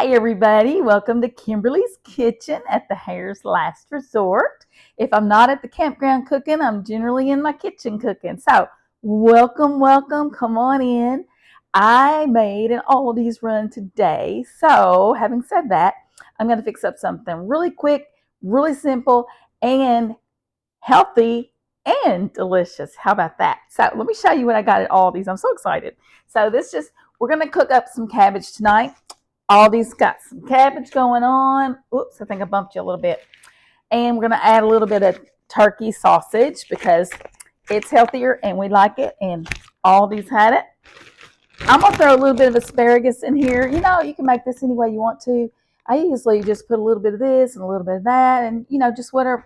Hi everybody, welcome to Kimberly's Kitchen at the Hare's Last Resort. If I'm not at the campground cooking, I'm generally in my kitchen cooking. So welcome, come on in. I made an Aldi's run today. So having said that, I'm going to fix up something really quick, really simple, and healthy and delicious. How about that? So let me show you what I got at Aldi's. I'm so excited. So we're going to cook up some cabbage tonight. Aldi's got some cabbage going on. Oops, I think I bumped you a little bit. And we're going to add a little bit of turkey sausage because it's healthier and we like it. And Aldi's had it. I'm going to throw a little bit of asparagus in here. You know, you can make this any way you want to. I usually just put a little bit of this and a little bit of that and, you know, just whatever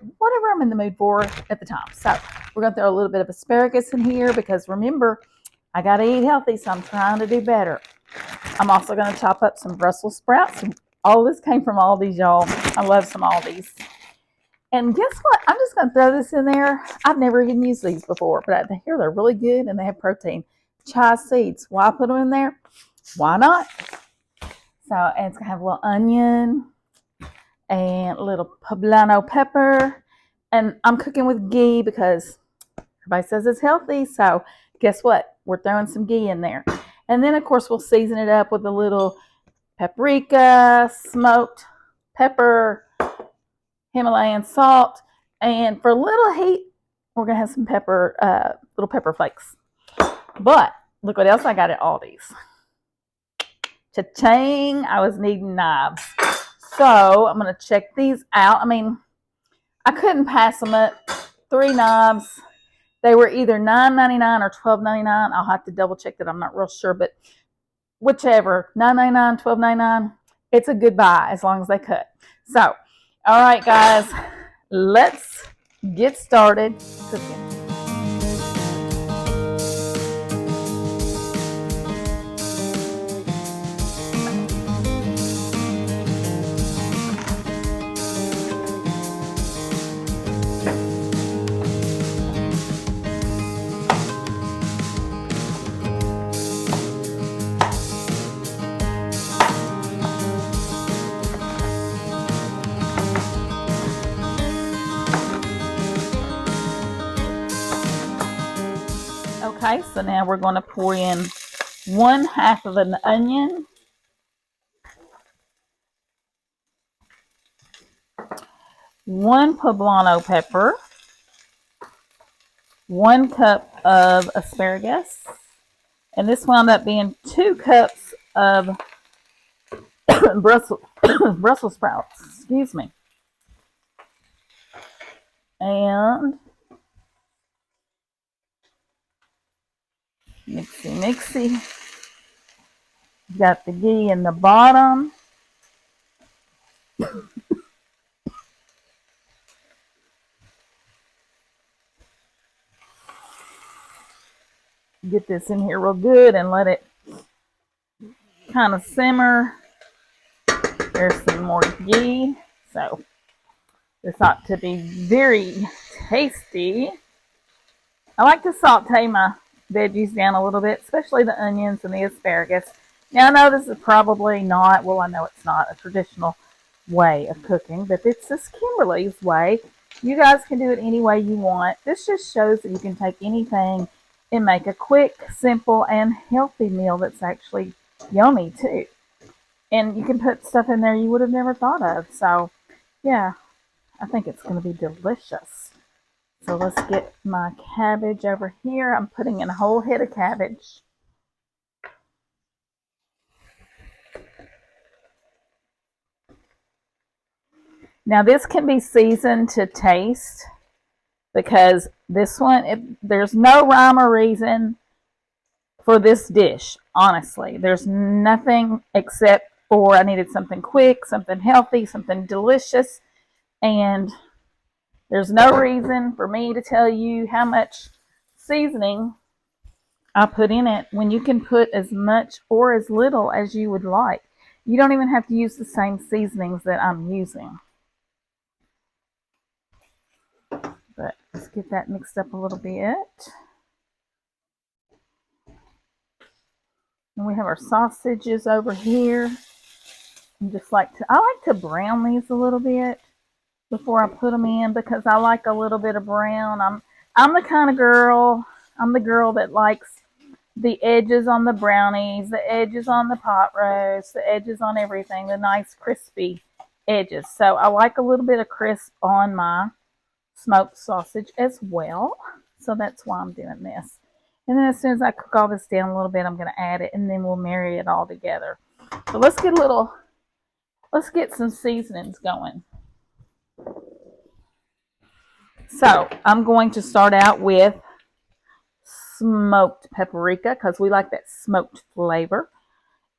I'm in the mood for at the time. So we're going to throw a little bit of asparagus in here because remember, I got to eat healthy, so I'm trying to do better. I'm also going to chop up some Brussels sprouts. All this came from Aldi's, y'all. I love some Aldi's. And guess what? I'm just going to throw this in there. I've never even used these before, but I hear they're really good and they have protein. Chia seeds. Why put them in there? Why not? So, and it's going to have a little onion and a little poblano pepper. And I'm cooking with ghee because everybody says it's healthy. So guess what? We're throwing some ghee in there. And then, of course, we'll season it up with a little paprika, smoked pepper, Himalayan salt. And for a little heat, we're going to have some little pepper flakes. But look what else I got at Aldi's. Cha-ching, I was needing knives. So I'm going to check these out. I mean, I couldn't pass them up. 3 knives. They were either $9.99 or $12.99. I'll have to double check that. I'm not real sure, but whichever, $9.99, $12.99, it's a good buy as long as they cut. So, all right, guys, let's get started cooking. Okay, so now we're going to pour in 1/2 of an onion, 1 poblano pepper, 1 cup of asparagus, and this wound up being 2 cups of Brussels sprouts. Excuse me. And mixy. Got the ghee in the bottom. Get this in here real good and let it kind of simmer. There's some more ghee. So this ought to be very tasty. I like to saute my veggies down a little bit, especially the onions and the asparagus. Now, I know this is probably not, well, I know it's not a traditional way of cooking, but it's just Kimberly's way. You guys can do it any way you want. This just shows that you can take anything and make a quick, simple, and healthy meal that's actually yummy, too. And you can put stuff in there you would have never thought of. So, yeah, I think it's going to be delicious. So let's get my cabbage over here. I'm putting in a whole head of cabbage. Now this can be seasoned to taste because this one, there's no rhyme or reason for this dish, honestly. There's nothing except for I needed something quick, something healthy, something delicious, and there's no reason for me to tell you how much seasoning I put in it when you can put as much or as little as you would like. You don't even have to use the same seasonings that I'm using. But let's get that mixed up a little bit. And we have our sausages over here. I like to brown these a little bit before I put them in because I like a little bit of brown. I'm the kind of girl. I'm the girl that likes the edges on the brownies, the edges on the pot roast, the edges on everything, the nice crispy edges. So I like a little bit of crisp on my smoked sausage as well. So that's why I'm doing this. And then as soon as I cook all this down a little bit, I'm going to add it and then we'll marry it all together. So let's get some seasonings going. So I'm going to start out with smoked paprika because we like that smoked flavor.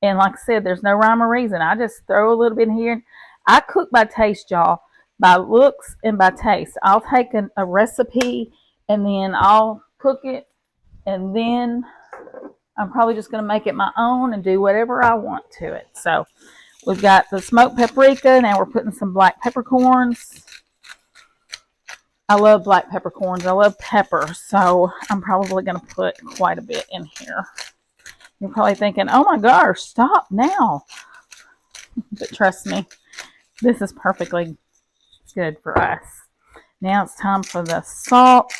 And like I said, there's no rhyme or reason. I just throw a little bit in here. I cook by taste, y'all, by looks and by taste. I'll take a recipe and then I'll cook it, and then I'm probably just going to make it my own and do whatever I want to it. So we've got the smoked paprika. Now we're putting some black peppercorns. I love black peppercorns. I love pepper, so I'm probably going to put quite a bit in here. You're probably thinking, oh my gosh, stop now. But trust me, this is perfectly good for us. Now it's time for the salt.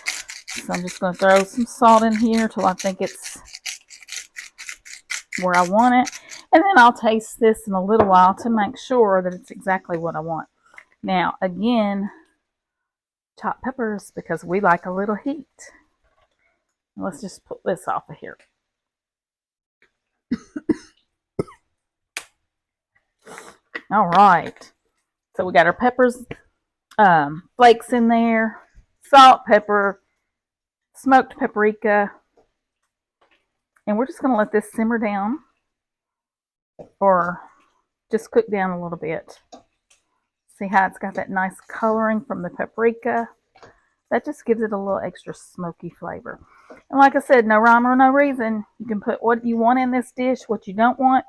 So I'm just going to throw some salt in here till I think it's where I want it. And then I'll taste this in a little while to make sure that it's exactly what I want. Now, again, chopped peppers because we like a little heat. Let's just put this off of here. All right. So we got our peppers, flakes in there, salt, pepper, smoked paprika. And we're just going to let this simmer down or just cook down a little bit. See how it's got that nice coloring from the paprika? That just gives it a little extra smoky flavor. And like I said, no rhyme or no reason. You can put what you want in this dish, what you don't want.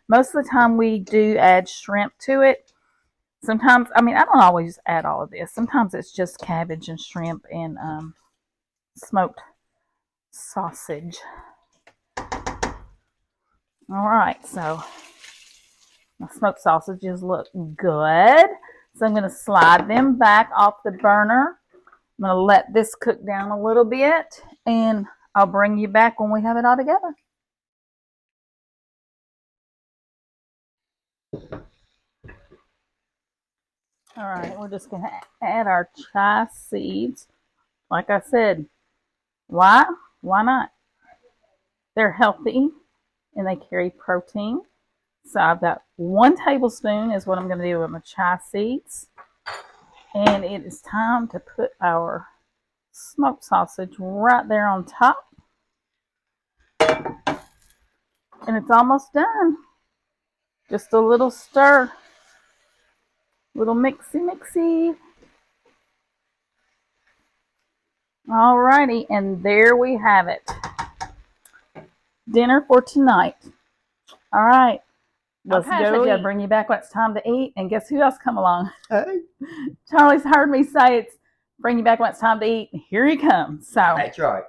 Most of the time we do add shrimp to it. Sometimes, I don't always add all of this. Sometimes it's just cabbage and shrimp and smoked sausage. All right, so my smoked sausages look good. So I'm going to slide them back off the burner. I'm going to let this cook down a little bit, and I'll bring you back when we have it all together. All right, we're just going to add our chia seeds. Like I said, why? Why not? They're healthy, and they carry protein. So I've got 1 tablespoon is what I'm going to do with my chia seeds. And it is time to put our smoked sausage right there on top. And it's almost done. Just a little stir. Little mixy. Alrighty, and there we have it. Dinner for tonight. All right. Let's go. I bring you back when it's time to eat. And guess who else come along? Hey. Charlie's heard me say it's bring you back when it's time to eat. Here he comes. So that's right.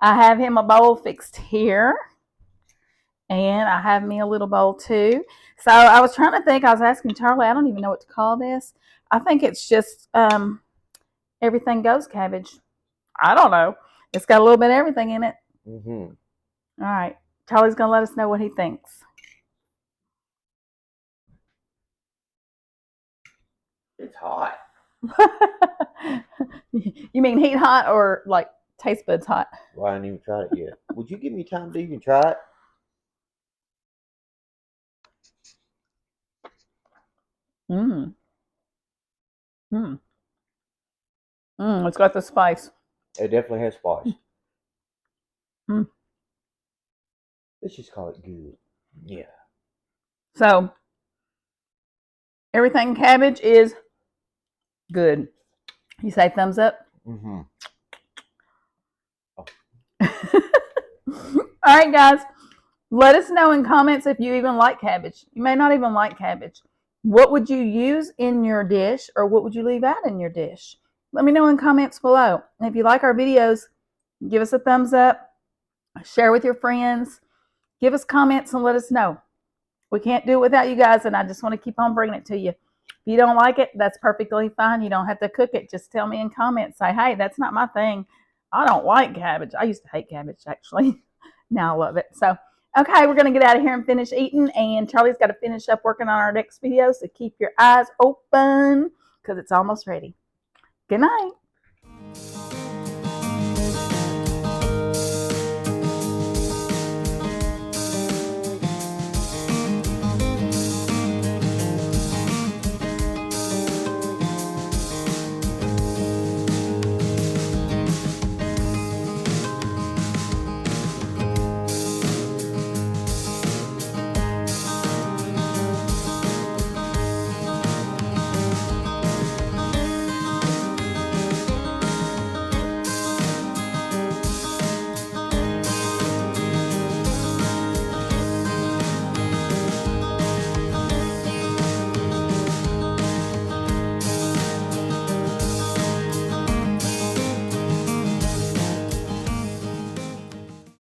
I have him a bowl fixed here. And I have me a little bowl too. So I was trying to think. I was asking Charlie, I don't even know what to call this. I think it's just everything goes cabbage. I don't know. It's got a little bit of everything in it. Mm-hmm. All right. Charlie's going to let us know what he thinks. It's hot. You mean heat hot or like taste buds hot? Well, I haven't even tried it yet. Would you give me time to even try it? It's got the spice. It definitely has spice. Mm. Let's just call it good. Yeah. So, everything cabbage is good. You say thumbs up? Mm-hmm. Oh. All right, guys. Let us know in comments if you even like cabbage. You may not even like cabbage. What would you use in your dish, or what would you leave out in your dish? Let me know in comments below. And if you like our videos, give us a thumbs up, share with your friends, give us comments and let us know. We can't do it without you guys, and I just want to keep on bringing it to you. If you don't like it, that's perfectly fine. You don't have to cook it. Just tell me in comments. Say, hey, that's not my thing. I don't like cabbage. I used to hate cabbage, actually. Now I love it. So, okay, we're going to get out of here and finish eating, and Charlie's got to finish up working on our next video, so keep your eyes open because it's almost ready. Good night.